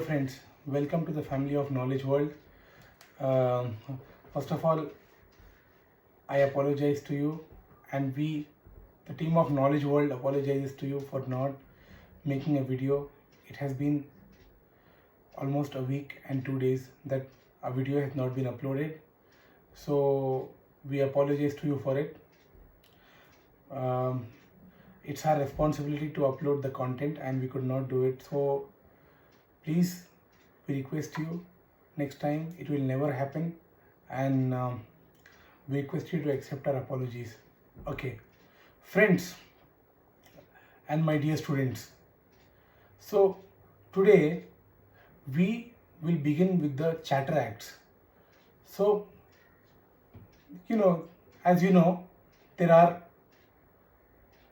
Friends, welcome to the family of Knowledge World. Um, First of all, I apologize to you, and the team of Knowledge World, apologizes to you for not making a video. It has been almost a week and 2 days that a video has not been uploaded, so we apologize to you for it. Um, it's our responsibility to upload the content, and we could not do it. So please, we request you, next time it will never happen, and we request you to accept our apologies. Okay, friends and my dear students, so today we will begin with the Charter Acts. So as you know, there are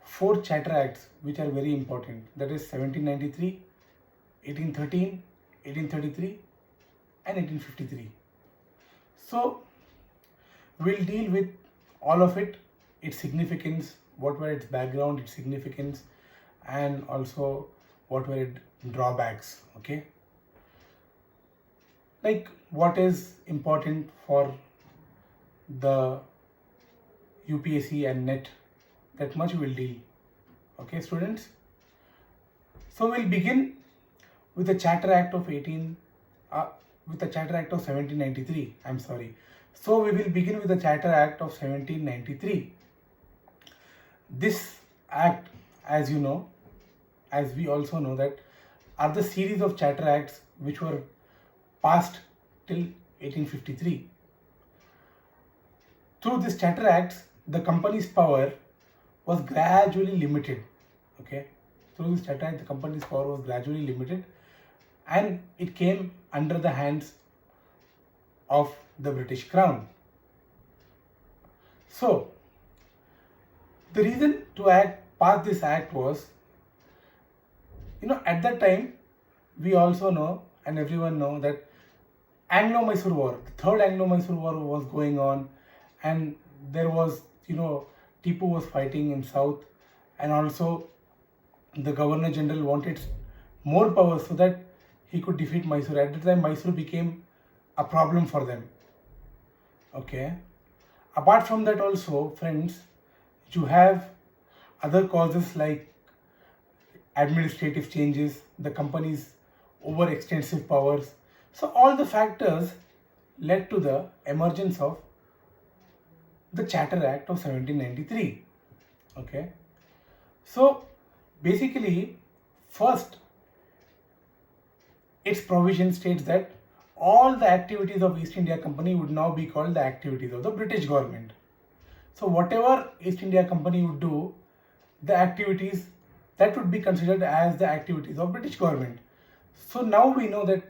4 Charter Acts which are very important, that is 1793, 1813, 1833 and 1853. So we'll deal with all of it, its significance, what were its background, its significance, and also what were its drawbacks. Okay, like what is important for the UPSC and NET, that much we'll deal. Okay, students, so we'll begin with the Charter Act of 1793. I'm sorry. So we will begin with the Charter Act of 1793. This act, as you know, as we also know, that are the series of Charter Acts which were passed till 1853. Through this Charter Acts, the company's power was gradually limited. Okay, through this Charter Act, the company's power was gradually limited, and it came under the hands of the British Crown. So the reason to pass this act was, at that time, we also know and everyone know that Anglo-Mysore War, the third Anglo-Mysore War was going on, and there was, Tipu was fighting in south, and also the Governor General wanted more power so that he could defeat Mysore. At the time, Mysore became a problem for them. Okay. Apart from that also, friends, you have other causes like administrative changes, the company's overextensive powers. So all the factors led to the emergence of the Charter Act of 1793. Okay. So basically, first, its provision states that all the activities of East India Company would now be called the activities of the British government. So whatever East India Company would do, the activities that would be considered as the activities of British government. So now we know that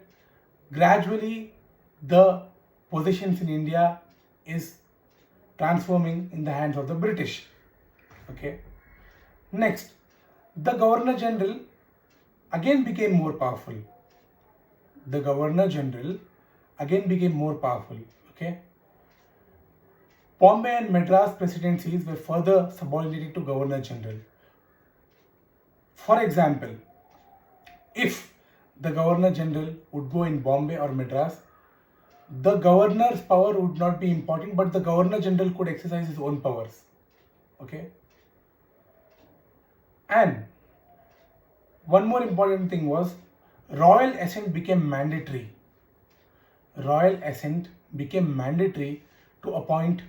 gradually the positions in India is transforming in the hands of the British. Okay. Next, the Governor General again became more powerful. The Governor General again became more powerful. Okay. Bombay and Madras presidencies were further subordinated to Governor General. For example, if the Governor General would go in Bombay or Madras, the governor's power would not be important, but the Governor General could exercise his own powers. Okay. And one more important thing was, royal assent became mandatory. Royal assent became mandatory to appoint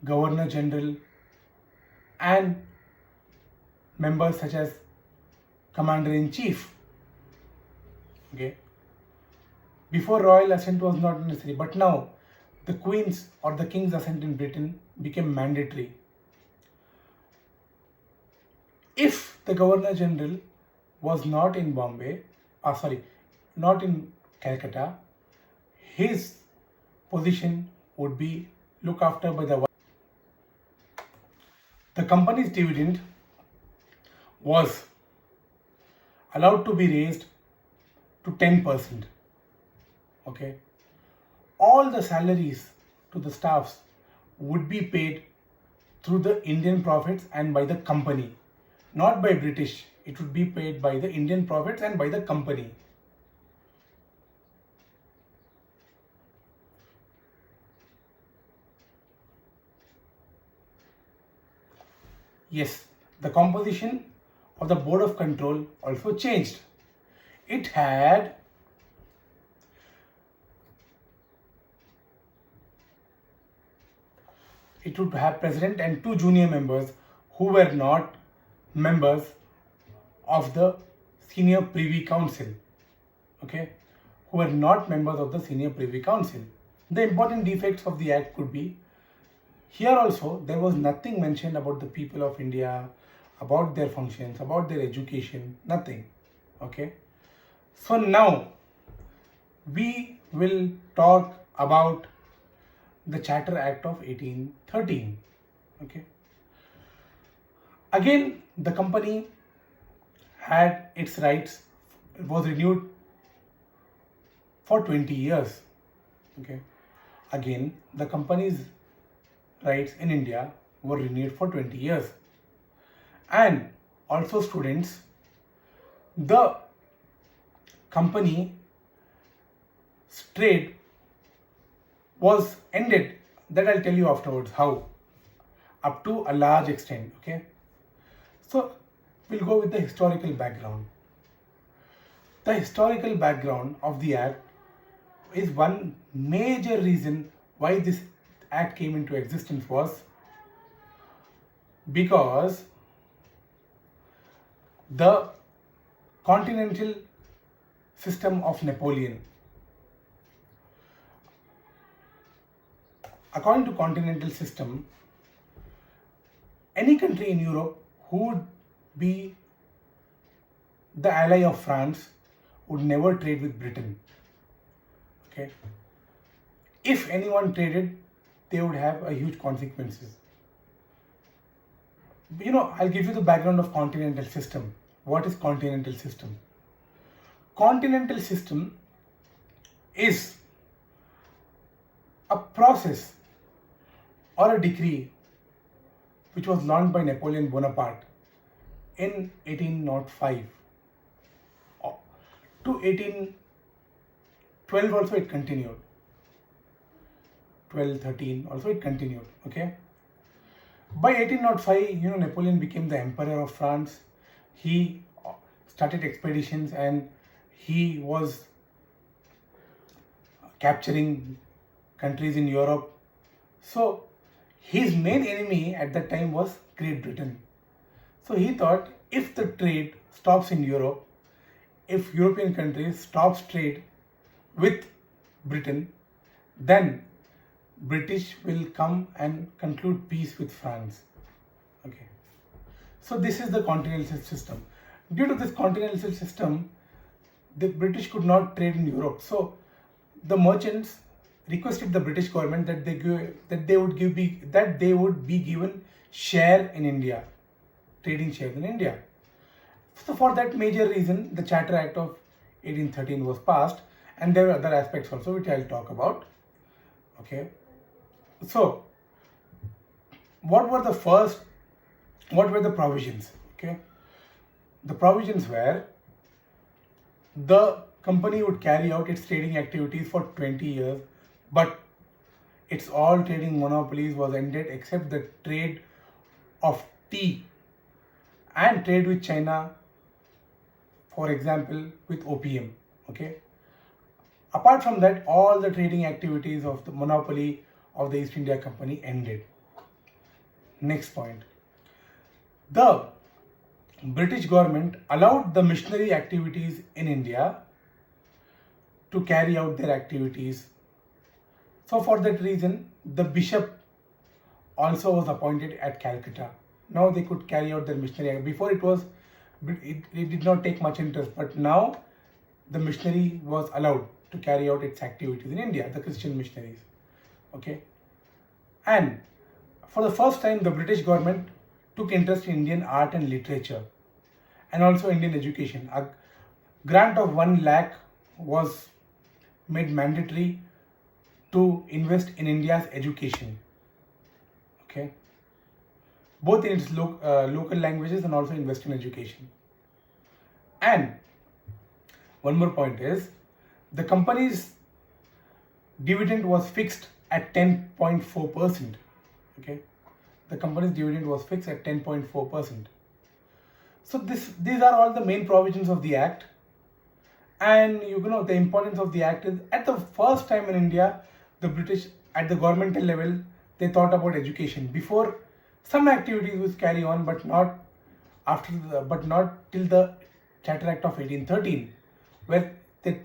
Governor General and members such as Commander in Chief. Okay. Before, royal assent was not necessary, but now the Queen's or the King's assent in Britain became mandatory. If the Governor General was not in not in Calcutta, his position would be looked after by the company's dividend was allowed to be raised to 10%. Okay. All the salaries to the staffs would be paid through the Indian profits and by the company, not by British. It would be paid by the Indian profits and by the company. Yes, the composition of the board of control also changed. It had it would have president and two junior members who were not members of the senior privy council. Okay, who were not members of the senior privy council. The important defects of the act could be, here also there was nothing mentioned about the people of India, about their functions, about their education, nothing. Okay, so now we will talk about the Charter Act of 1813. Okay, again the company had its rights, it was renewed for 20 years. Okay, again the company's rights in India were renewed for 20 years. And also students, the company trade was ended, that I'll tell you afterwards how, up to a large extent. Okay, so we'll go with the historical background. The historical background of the act is one major reason why this act came into existence was because the continental system of Napoleon. According to continental system, any country in Europe who would be the ally of France would never trade with Britain. Okay, if anyone traded, they would have a huge consequences. I'll give you the background of continental system. What is continental system? Continental system is a process or a decree which was launched by Napoleon Bonaparte in 1805 to 1812 also it continued. 12, 13 also it continued. Okay. By 1805, Napoleon became the Emperor of France. He started expeditions and he was capturing countries in Europe. So his main enemy at that time was Great Britain. So he thought, if the trade stops in Europe, if European countries stops trade with Britain, then British will come and conclude peace with France. Okay. So this is the continental system. Due to this continental system, the British could not trade in Europe. So the merchants requested the British government that they would be given share in India, trading shares in India. So for that major reason, the Charter Act of 1813 was passed, and there are other aspects also which I'll talk about. Okay. So what were the provisions? Okay. The provisions were, the company would carry out its trading activities for 20 years, but its all trading monopolies was ended except the trade of tea and trade with China, for example, with opium. Okay. Apart from that, all the trading activities of the monopoly of the East India Company ended. Next point. The British government allowed the missionary activities in India to carry out their activities. So for that reason, the bishop also was appointed at Calcutta. Now they could carry out their missionary. Before it did not take much interest, but now the missionary was allowed to carry out its activities in India, the Christian missionaries. Okay. And for the first time, the British government took interest in Indian art and literature and also Indian education. A grant of 1 lakh was made mandatory to invest in India's education. Okay. Both in its local languages and also invest in education. And one more point is, the company's dividend was fixed at 10.4%. Okay. the company's dividend was fixed at 10.4%. So these are all the main provisions of the act. And the importance of the act is, at the first time in India, the British at the governmental level, they thought about education. Before, some activities was carry on, but not till the Charter Act of 1813, where the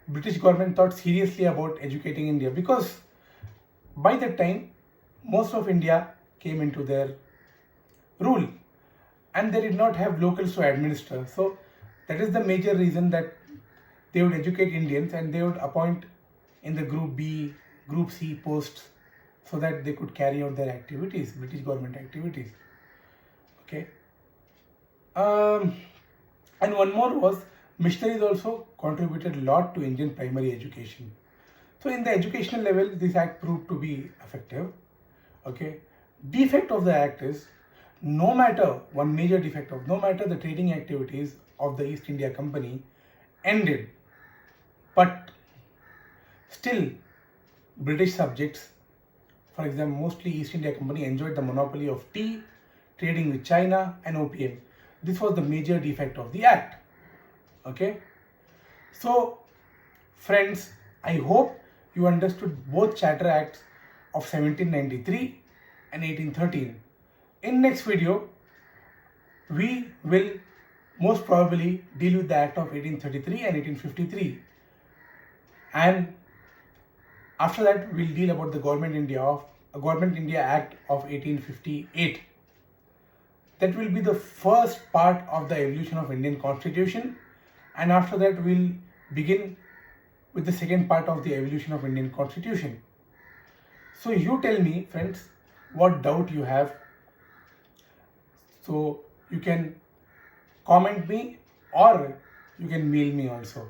British government thought seriously about educating India, because by that time most of India came into their rule and they did not have locals to administer. So that is the major reason that they would educate Indians and they would appoint in the Group B, Group C posts so that they could carry out their activities, British government activities. Okay. And one more was, missionaries also contributed a lot to Indian primary education. So in the educational level, this act proved to be effective. Okay. Defect of the act is, no matter the trading activities of the East India Company ended, but still British subjects, for example, mostly East India Company, enjoyed the monopoly of tea, trading with China and opium. This was the major defect of the act. Okay. So friends, I hope you understood both Charter Acts of 1793 and 1813. In next video, we will most probably deal with the Act of 1833 and 1853. And after that, we'll deal about the Government India Act of 1858. That will be the first part of the evolution of Indian Constitution. And after that, we'll begin with the second part of the evolution of Indian Constitution. So you tell me, friends, what doubt you have. So you can comment me or you can mail me also.